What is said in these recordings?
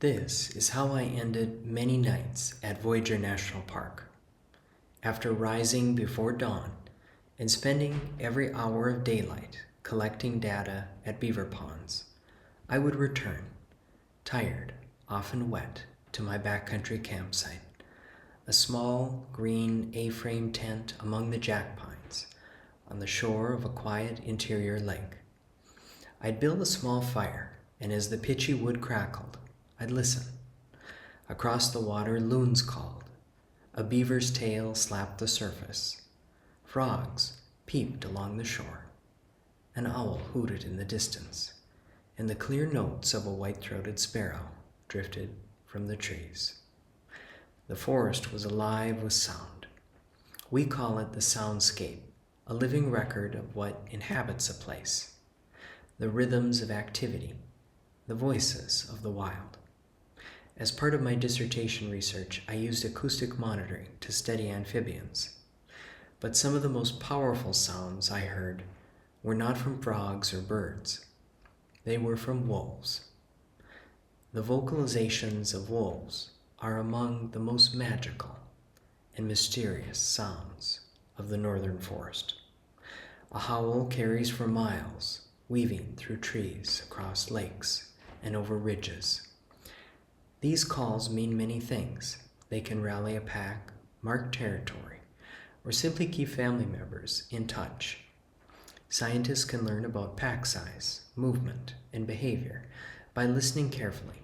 This is how I ended many nights at Voyageurs National Park. After rising before dawn and spending every hour of daylight collecting data at beaver ponds, I would return, tired, often wet, to my backcountry campsite, a small green A-frame tent among the jack pines on the shore of a quiet interior lake. I'd build a small fire, and as the pitchy wood crackled, I'd listen. Across the water, loons called. A beaver's tail slapped the surface. Frogs peeped along the shore. An owl hooted in the distance, and the clear notes of a white-throated sparrow drifted from the trees. The forest was alive with sound. We call it the soundscape, a living record of what inhabits a place. The rhythms of activity, the voices of the wild. As part of my dissertation research, I used acoustic monitoring to study amphibians. But some of the most powerful sounds I heard were not from frogs or birds. They were from wolves. The vocalizations of wolves are among the most magical and mysterious sounds of the northern forest. A howl carries for miles, weaving through trees, across lakes, and over ridges. These calls mean many things. They can rally a pack, mark territory, or simply keep family members in touch. Scientists can learn about pack size, movement, and behavior by listening carefully,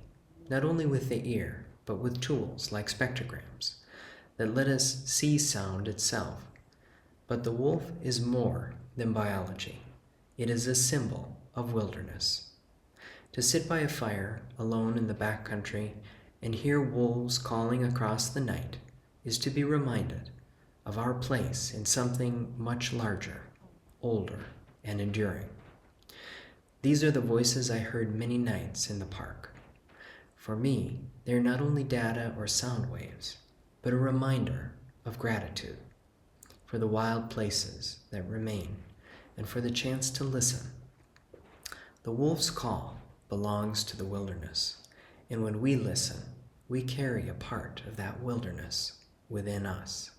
not only with the ear, but with tools like spectrograms that let us see sound itself. But the wolf is more than biology. It is a symbol of wilderness. To sit by a fire alone in the backcountry and hear wolves calling across the night is to be reminded of our place in something much larger, older, and enduring. These are the voices I heard many nights in the park. For me, they are not only data or sound waves, but a reminder of gratitude for the wild places that remain and for the chance to listen. The wolf's call belongs to the wilderness, and when we listen, we carry a part of that wilderness within us.